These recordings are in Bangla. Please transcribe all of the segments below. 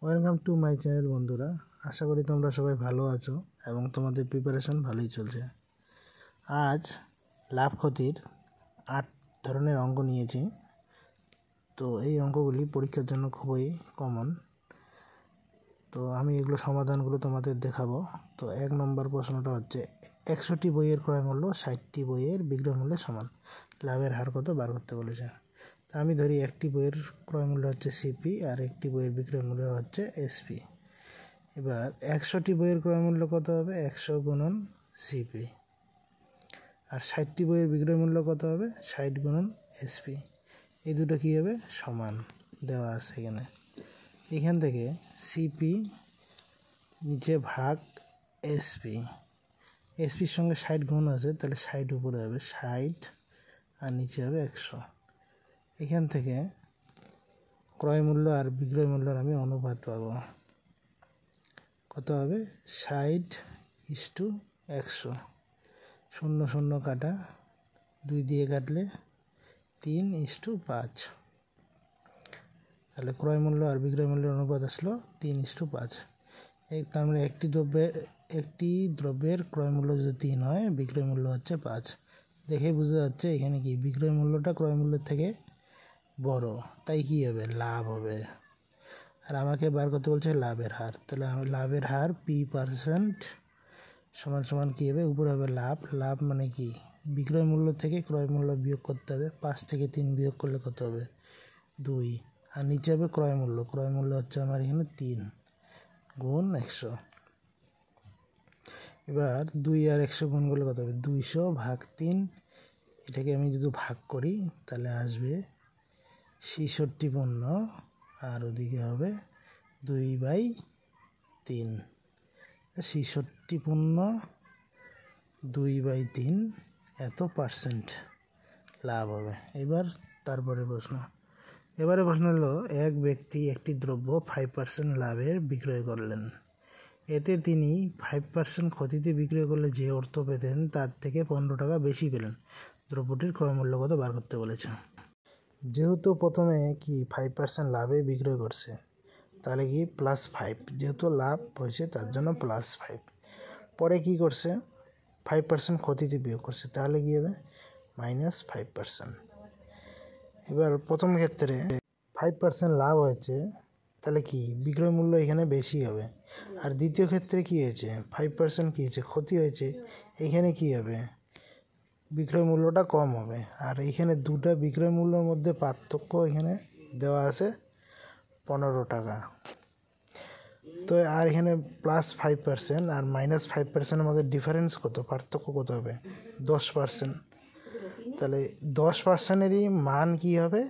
ওয়েলকাম টু মাই চ্যানেল বন্ধুরা। আশা করি তোমরা সবাই ভালো আছো এবং তোমাদের প্রিপারেশন ভালোই চলছে। আজ লাভ ক্ষতির 8 ধরনের অঙ্ক নিয়েছি। তো এই অঙ্কগুলি পরীক্ষার জন্য খুবই কমন। তো আমি এগুলো সমাধানগুলো তোমাদের দেখাবো। তো 1 নম্বর প্রশ্নটা হচ্ছে 100টি বইয়ের ক্রয় মূল্য 60টি বইয়ের বিক্রয় মূল্যের সমান, লাভের হার কত বার করতে বলেছে। আমি ধরি একটি বইয়ের ক্রয় মূল্য হচ্ছে সিপি আর একটি বইয়ের বিক্রয় মূল্য হচ্ছে এসপি। এবার 100টি বইয়ের ক্রয় মূল্য কত হবে? 100 গুণন সিপি। আর 60টি বইয়ের বিক্রয় মূল্য কত হবে? 60 গুণন এসপি। এই দুটো কী হবে? সমান দেওয়া আছে এখান থেকে সিপি নিচে ভাগ এসপি, এসপির সঙ্গে 60 গুণ আছে, তাহলে 60 উপরে হবে 60 আর নিচে হবে 100। এখান থেকে ক্রয় মূল্য আর বিক্রয় মূল্যের আমি অনুপাত পাবো। কত হবে? 60:100। 0 0 কাটা, 2 দিয়ে কাটলে 3:5। তাহলে ক্রয় মূল্য আর বিক্রয় মূল্যের অনুপাত আসলো 3:5। তার মানে একটি দ্রব্যের ক্রয় মূল্য যদি 3 হয়, বিক্রয় মূল্য হচ্ছে 5। দেখে বোঝা যাচ্ছে এখানে কি বিক্রয় মূল্যটা ক্রয় মূল্যের থেকে বড়, তাই কি হবে? লাভ হবে। আর আমাকে বার করতে বলছে লাভের হার। তাহলে লাভের হার P% সমান সমান কী হবে? উপরে হবে লাভ। লাভ মানে কি? বিক্রয় মূল্য থেকে ক্রয় মূল্য বিয়োগ করতে হবে। 5 থেকে 3 বিয়োগ করলে কত হবে? 2। আর নিচে হবে ক্রয় মূল্য। ক্রয় মূল্য হচ্ছে আমার এখানে 3 গুণ 100। এবার 2 আর 100 গুণ করলে কত হবে? 200 ভাগ 3। এটাকে আমি যদি ভাগ করি তাহলে আসবে 66 আর ওদিকে হবে 2/3। 66 2/3 এত পার্সেন্ট লাভ হবে। এবার তারপরে প্রশ্ন হলো, এক ব্যক্তি একটি দ্রব্য 5% লাভের বিক্রয় করলেন। এতে তিনি 5% ক্ষতিতে বিক্রয় করলে যে অর্থ পেতেন তার থেকে 15 টাকা বেশি পেলেন। দ্রব্যটির ক্রয় মূল্য কত বার করতে বলেছে। যেহেতু প্রথমে কি 5% লাভে বিক্রয় করছে, তাহলে কি +5, যেহেতু লাভ হয়েছে তার জন্য +5। পরে কি করছে? 5% ক্ষতিতে বিয়োগ করছে, তাহলে কি হবে? -5%। এবার প্রথম ক্ষেত্রে 5% লাভ হয়েছে, তাহলে কি বিক্রয় মূল্য এখানে বেশি হবে। আর দ্বিতীয় ক্ষেত্রে কি হয়েছে? 5% কী হয়েছে? ক্ষতি হয়েছে, এখানে কি হবে? বিক্রয় মূল্যটা কম হবে। আর এখানে দুটা বিক্রয় মূল্যের মধ্যে পার্থক্য এখানে দেওয়া আছে 15 টাকা। তো আর এখানে +5% আর -5%-এর মধ্যে ডিফারেন্স কত? পার্থক্য কত হবে? 10%। তাহলে 10%-এরই মান কি হবে?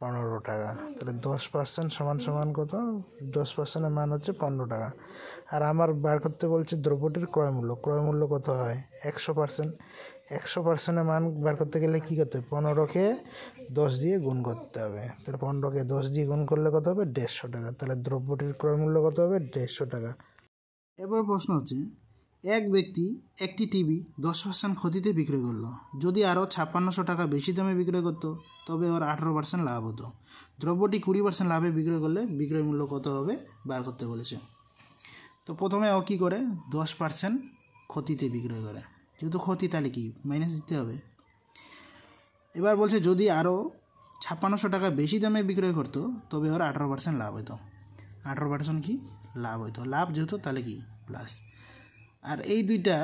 15 টাকা। তাহলে 10% সমান সমান কত? 10%-এর মান হচ্ছে 15 টাকা। আর আমার বার করতে বলছে দ্রব্যটির ক্রয় মূল্য। ক্রয় মূল্য কত হয়? 100%। 100%-এর মান বার করতে গেলে কী করতে হবে? 15কে 10 দিয়ে গুণ করতে হবে। তাহলে 15কে 10 দিয়ে গুণ করলে কত হবে? 150 টাকা। তাহলে দ্রব্যটির ক্রয় মূল্য কত হবে? 150 টাকা। এবার প্রশ্ন হচ্ছে, এক ব্যক্তি একটি টিভি 10% ক্ষতিতে বিক্রয় করলো। যদি আরও 5600 টাকা বেশি দামে বিক্রয় করতো তবে ওর 18% লাভ হতো। দ্রব্যটি 20% লাভে বিক্রয় করলে বিক্রয় মূল্য কত হবে বার করতে বলেছে। তো প্রথমে ও কী করে? 10% ক্ষতিতে বিক্রয় করে। যেহেতু ক্ষতি, তাহলে কি মাইনাস দিতে হবে। এবার বলছে যদি আরও 5600 টাকা বেশি দামে বিক্রয় করতো তবে ওর 18% লাভ হতো। 18% কি লাভ হতো। লাভ যেহেতু, তাহলে কি প্লাস। আর এই দুইটা,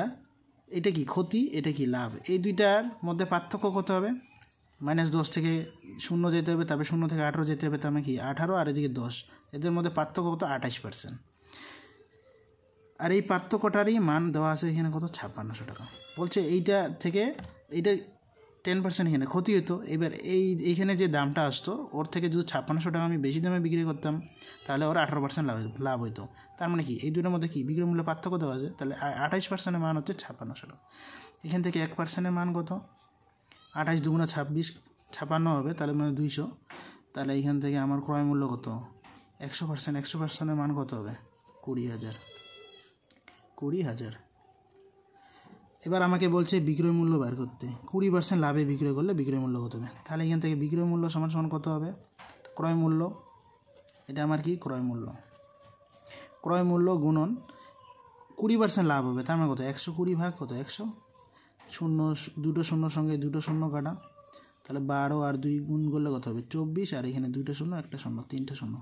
এটা কি ক্ষতি, এটা কি লাভ, এই দুইটার মধ্যে পার্থক্য কত হবে? -10 থেকে 0 যেতে হবে, তারপরে 0 থেকে 18 যেতে হবে, তার মানে কি 18 আর এদিকে 10, এদের মধ্যে পার্থক্য কত? 28%। আর এই পার্থক্যটারই মান দেওয়া আছে এখানে কত? 5600 টাকা। বলছে এইটা থেকে এইটা 10% এখানে ক্ষতি হতো। এবার এইখানে যে দামটা আসতো, ওর থেকে যদি 5600 টাকা আমি বেশি দামে বিক্রি করতাম তাহলে ওর 18% লাভ হইতো। তার মানে কি এই দুটোর মধ্যে কি বিক্রয় মূল্য পার্থক্য দেওয়া আছে। তাহলে 28%-এর মান হচ্ছে 5600 টাকা। এখান থেকে 1%-এর মান কত? 28 2 26, 56 হবে, তাহলে মানে 200। তাহলে এইখান থেকে আমার ক্রয় মূল্য কত? 100%। 100%-এর মান কত হবে? 20,000। এবার আমাকে বলছে বিক্রয় মূল্য বার করতে। 20% লাভে বিক্রয় করলে বিক্রয় মূল্য কত হবে। তাহলে এখান থেকে বিক্রয় মূল্য সমান সমান কত হবে? ক্রয় মূল্য, এটা আমার কি ক্রয় মূল্য, ক্রয় মূল্য গুণন 20% লাভ হবে, তার মানে কত 120 ভাগ কত 100, শূন্য দুটো শূন্যর সঙ্গে দুটো শূন্য কাটা, তাহলে 12 আর 2 গুণ করলে কত হবে 24, আর এখানে দুইটা শূন্য একটা শূন্য তিনটে শূন্য,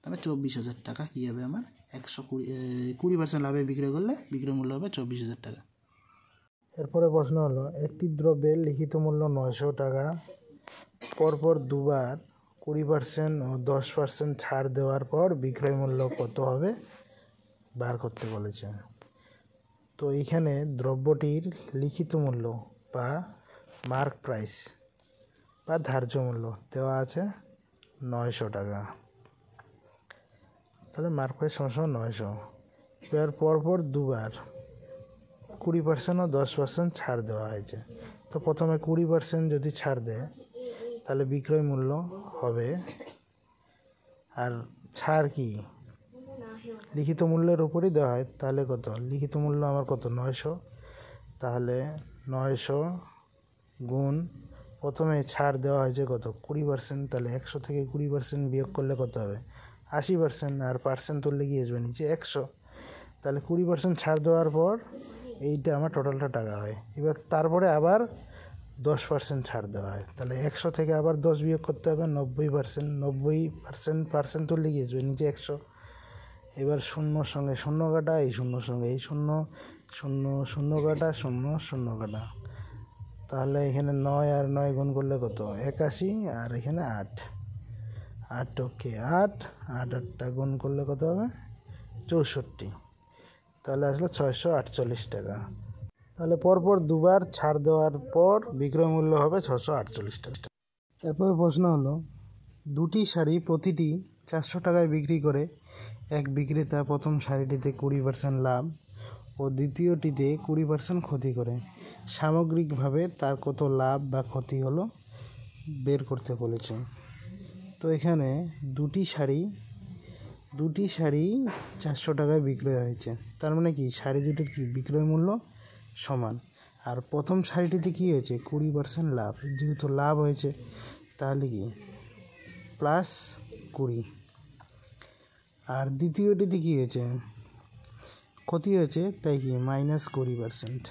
তাহলে 24,000 টাকা কী হবে আমার 20% লাভে বিক্রয় করলে বিক্রয় মূল্য হবে 24,000 টাকা। এরপরে প্রশ্ন হলো একটি দ্রব্যের লিখিত মূল্য 900 টাকা, পরপর দুবার 20% ও 10% ছাড় দেওয়ার পর বিক্রয় মূল্য কত হবে বার করতে বলেছে। তো এইখানে দ্রব্যটির লিখিত মূল্য বা মার্ক প্রাইস বা ধার্য মূল্য দেওয়া আছে 900 টাকা, তাহলে মার্ক প্রাইস সমান 900। এবার পরপর দুবার 20% ও 10% ছাড় দেওয়া হয়েছে। তো প্রথমে 20% যদি ছাড় দেয় তাহলে বিক্রয় মূল্য হবে, আর ছাড় কি লিখিত মূল্যের উপরই দেওয়া হয়, তাহলে কত লিখিত মূল্য আমার কত 900, তাহলে 900 গুণ প্রথমে ছাড় দেওয়া হয়েছে কত 20%, তাহলে 100 থেকে 20% বিয়োগ করলে কত হবে 80%, আর পার্সেন্ট তুললে কি আসবে নিচে 100, তাহলে 20% ছাড় দেওয়ার পর এইটা আমার টোটালটা টাকা হয়। এবার তারপরে আবার 10% ছাড় দেওয়া হয়, তাহলে 100 থেকে আবার 10 বিয়োগ করতে হবে 90%, 90% পার্সেন্ট তুললে কি আসবে নিচে 100। এবার শূন্যর সঙ্গে শূন্য কাটা, এই শূন্যর সঙ্গে এই শূন্য, শূন্য শূন্য কাটা, শূন্য শূন্য কাটা, তাহলে এখানে 9 আর 9 গুণ করলে কত 81, আর এখানে 8 ওকে 8 8টা গুণ করলে কত হবে 64, তাহলে আসলে 648 টাকা। তাহলে পরপর দুবার ছাড় দেওয়ার পর বিক্রয় মূল্য হবে 648 টাকা। এরপর প্রশ্ন হলো দুটি শাড়ি প্রতিটি 400 টাকায় বিক্রি করে এক বিক্রেতা প্রথম শাড়িটিতে 20% লাভ ও দ্বিতীয়টিতে 20% ক্ষতি করে, সামগ্রিকভাবে তার কত লাভ বা ক্ষতি হলো বের করতে বলেছে। তো এখানে দুটি শাড়ি 400 টাকায় বিক্রয় হয়েছে, তার মানে কি শাড়ি দুটির কি বিক্রয় মূল্য সমান, আর প্রথম শাড়িটিতে কি হয়েছে 20% লাভ, যেহেতু লাভ হয়েছে তাহলে কি প্লাস 20, আর দ্বিতীয়টিতে কি হয়েছে ক্ষতি হয়েছে, তাই কি -20%।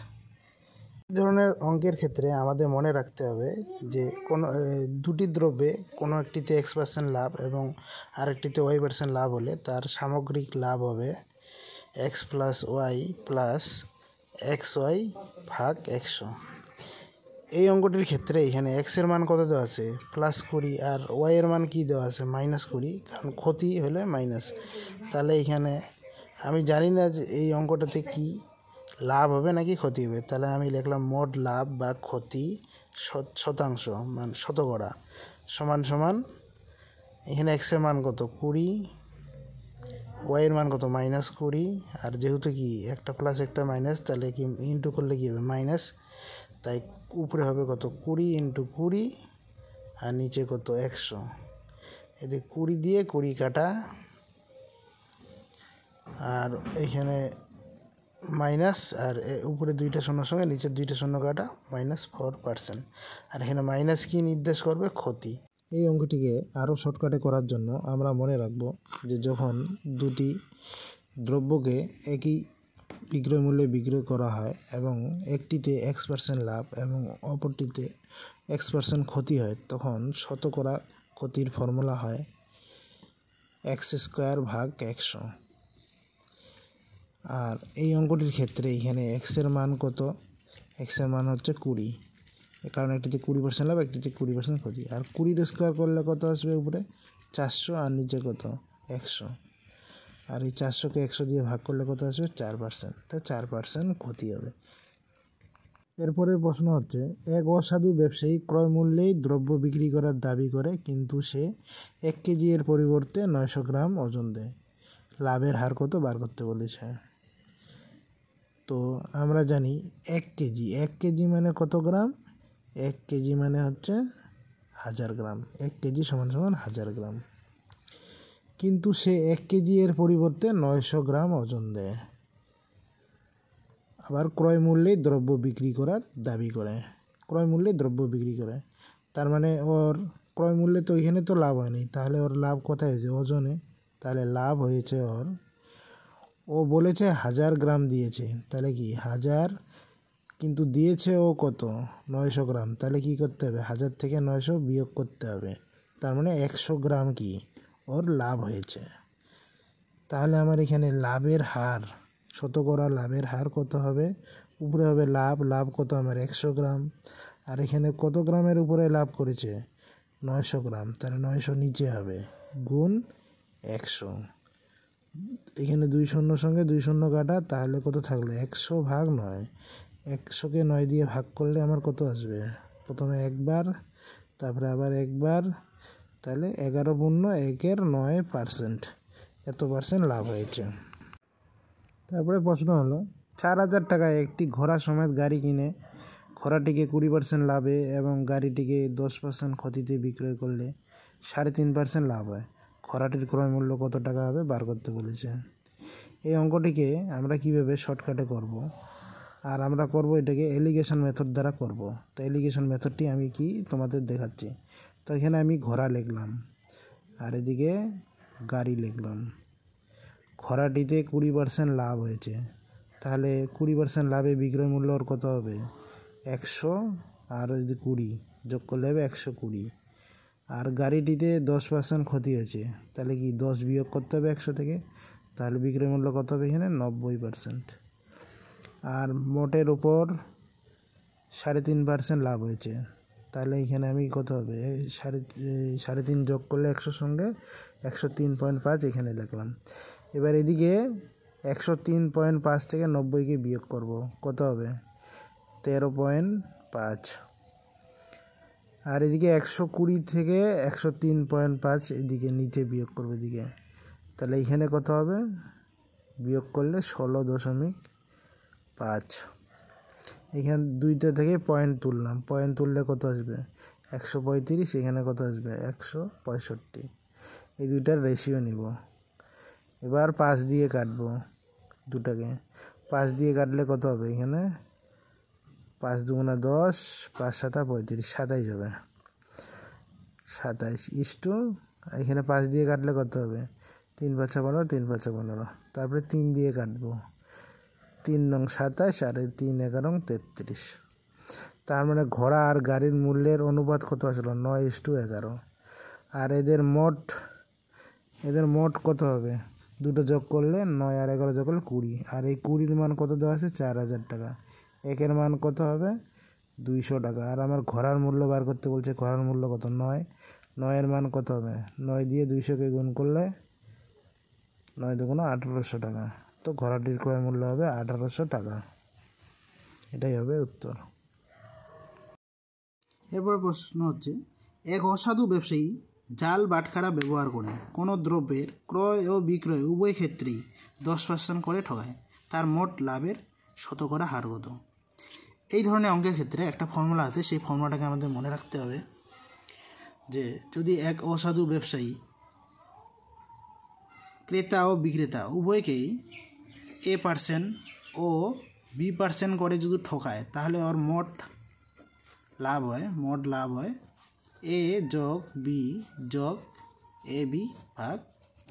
এই ধরনের অঙ্কের ক্ষেত্রে আমাদের মনে রাখতে হবে যে কোনো দুটি দ্রব্যে কোনো একটিতে X% লাভ এবং আরেকটিতে Y% লাভ হলে তার সামগ্রিক লাভ হবে X + Y + XY ভাগ 100। এই অঙ্কটির ক্ষেত্রে এখানে X এর মান কত দেওয়া আছে +20, আর Y এর মান কি দেওয়া আছে -20, কারণ ক্ষতি হলে মাইনাস। তাহলে এখানে আমি জানি না যে এই অঙ্কটাতে কি লাভ হবে নাকি ক্ষতি হবে, তাহলে আমি লিখলাম মোট লাভ বা ক্ষতি শতাংশ মানে শতকরা সমান সমান এখানে X এর মান কত 20, Y এর মান কত -20, আর যেহেতু কি একটা প্লাস একটা মাইনাস তাহলে কি ইন্টু করলে কি হবে মাইনাস, তাই উপরে হবে কত 20 × 20 আর নিচে কত 100, এতে 20 দিয়ে 20 কাটা, আর এখানে মাইনাস, আর উপরে দুইটা শূন্যর সঙ্গে নিচের দুইটা শূন্য কাটা -4%, আর এখানে মাইনাস কি নির্দেশ করবে ক্ষতি। এই অঙ্কটিকে আরও শর্টকাটে করার জন্য আমরা মনে রাখব যে যখন দুটি দ্রব্যকে একই বিক্রয় মূল্যে বিক্রয় করা হয় এবং একটিতে X% লাভ এবং অপরটিতে X% ক্ষতি হয়, তখন শতকরা ক্ষতির ফর্মুলা হয় x² ভাগ 100। আর এই অঙ্কটির ক্ষেত্রে এখানে X এর মান কত, X এর মান হচ্ছে 20, কারণ একটিতে 20% লাভ একটিতে 20% ক্ষতি, আর 20² করলে কত আসবে উপরে 400 আর নিচে কত 100, আর এই 400কে 100 দিয়ে ভাগ করলে কত আসবে 4%, তাই 4% ক্ষতি হবে। এরপরের প্রশ্ন হচ্ছে এক অসাধু ব্যবসায়ী ক্রয় মূল্যেই দ্রব্য বিক্রি করার দাবি করে, কিন্তু সে 1 কেজি এর পরিবর্তে 900 গ্রাম ওজন দেয়, লাভের হার কত বার করতে বলেছে। তো আমরা জানি 1 কেজি মানে কত গ্রাম, 1 কেজি মানে হচ্ছে 1000 গ্রাম, 1 কেজি সমান 1000 গ্রাম, কিন্তু সে 1 কেজি এর পরিবর্তে 900 গ্রাম ওজন দেয়, আবার ক্রয় মূল্যে দ্রব্য বিক্রি করার দাবি করে, তার মানে ওর ক্রয় মূল্যে তো ওইখানে তো লাভ হয়নি, তাহলে ওর লাভ কোথায় হয়েছে ওজনে, তাহলে লাভ হয়েছে ওর ও বলেছে 1000 গ্রাম দিয়েছে, তাহলে কি 1000, কিন্তু দিয়েছে ও কত 900 গ্রাম, তাহলে কি করতে হবে 1000 থেকে 900 বিয়োগ করতে হবে, তার মানে 100 গ্রাম কি ওর লাভ হয়েছে। তাহলে আমার এখানে লাভের হার, শতকরা লাভের হার কত হবে, উপরে হবে লাভ, লাভ কত আমার 100 গ্রাম, আর এখানে কত গ্রামের উপরে লাভ করেছে 900 গ্রাম, তাহলে 900 নিচে হবে গুণ 100, এখানে 2 শূন্যর সঙ্গে 2 শূন্য কাটা, তাহলে কত থাকলো 100 ভাগ 9, 100কে 9 দিয়ে ভাগ করলে আমার কত আসবে, প্রথমে একবার তারপরে আবার একবার, তাহলে 11/1/9%, এত পার্সেন্ট লাভ হয়েছে। তারপরে প্রশ্ন হলো 4000 টাকায় একটি ঘোড়া সমেত গাড়ি কিনে ঘোড়াটিকে 20% লাভে এবং গাড়িটিকে 10% ক্ষতিতে বিক্রয় করলে 3.5% লাভ হয়, ঘোড়াটির ক্রয় মূল্য কত টাকা হবে বার করতে বলেছে। এই অঙ্কটিকে আমরা কিভাবে শর্টকাটে করব, আর আমরা করব এটাকে এলিগেশন মেথড দ্বারা করব। তো এলিগেশন মেথডটি আমি কি তোমাদের দেখাচ্ছি। তো এখানে আমি ঘোড়া লিখলাম আর এদিকে গাড়ি লিখলাম। ঘোড়াটিতে 20% লাভ হয়েছে, তাহলে 20% লাভে বিক্রয় মূল্য ওর কত হবে 100, আর যদি 20 যোগ করলে হবে 120, আর গাড়িটিতে 10% ক্ষতি হয়েছে, তাহলে কি 10 বিয়োগ করতে হবে 100 থেকে, তাহলে বিক্রয় মূল্য কত হবে এখানে 90%, আর মোটের উপর 3.5% লাভ হয়েছে, তাহলে এখানে আমি কত হবে 3.5 যোগ করলে 100 সঙ্গে 103.5 এখানে লিখলাম। এবার এদিকে 103.5 থেকে 90কে বিয়োগ করব, কত হবে 13.5, আর এদিকে 120 থেকে 103.5 এদিকে নিচে বিয়োগ করবো এদিকে, তাহলে এখানে কত হবে বিয়োগ করলে 16.5, এখানে দুইটা থেকে পয়েন্ট তুললাম, পয়েন্ট তুললে কত আসবে 135, এখানে কত আসবে 165, এই দুইটার রেশিও নিব। এবার 5 দিয়ে কাটবো দুটাকে, 5 দিয়ে কাটলে কত হবে এখানে 5 দুগুণা 10, 5 7 35, 27 হবে, 27 ইস্টু এখানে 5 দিয়ে কাটলে কত হবে 3 5 15, 3 5 15, তারপরে 3 দিয়ে কাটবো, 3 নং 27 আর 3 11 33, তার মানে ঘোড়া আর গাড়ির মূল্যের অনুপাত কত আসলো 9:11, আর এদের মোট কত হবে, দুটো যোগ করলে 9 আর 11 যোগ করলে 20, আর এই 20-র মান কত দেওয়া আছে 4000 টাকা, একের মান কত হবে 200 টাকা, আর আমার ঘোড়ার মূল্য বার করতে বলছে, ঘোড়ার মূল্য কত 9, 9-এর মান কত হবে 9 দিয়ে 200কে গুণ করলে 9 দুগুণা 1800 টাকা, তো ঘোড়াটির ক্রয় মূল্য হবে 1800 টাকা, এটাই হবে উত্তর। এরপরে প্রশ্ন হচ্ছে, এক অসাধু ব্যবসায়ী জাল বাটখারা ব্যবহার করে কোনো দ্রব্যের ক্রয় ও বিক্রয় উভয় ক্ষেত্রেই 10% করে ঠকায়, তার মোট লাভের শতকরা হার কত। এই ধরনের অঙ্কের ক্ষেত্রে একটা ফর্মুলা আছে, সেই ফর্মুলাটাকে আমাদের মনে রাখতে হবে যে যদি এক অসাধু ব্যবসায়ী ক্রেতা ও বিক্রেতা উভয়কেই A% ও B% করে যদি ঠকায়, তাহলে ওর মোট লাভ হয় A যোগ B যোগ AB ভাগ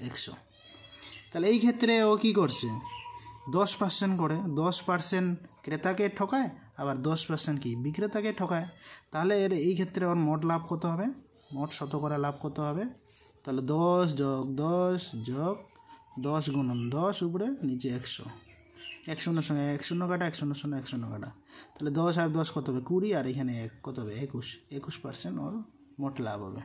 100। তাহলে এই ক্ষেত্রে ও কি করছে 10% করে, 10% ক্রেতাকে ঠকায় আবার 10% কি বিক্রেতাকে ঠকায়, তাহলে এই ক্ষেত্রে ওর মোট লাভ কত হবে, মোট শতকরা লাভ কত হবে, তাহলে 10 যোগ 10 যোগ 10 গুণন 10 উপরে নিচে 100, 100 সঙ্গে 100 কাটা, 100 সঙ্গে 100 কাটা, তাহলে 10 আর 10 কত হবে 20, আর এখানে কত হবে 21% ওর মোট লাভ হবে।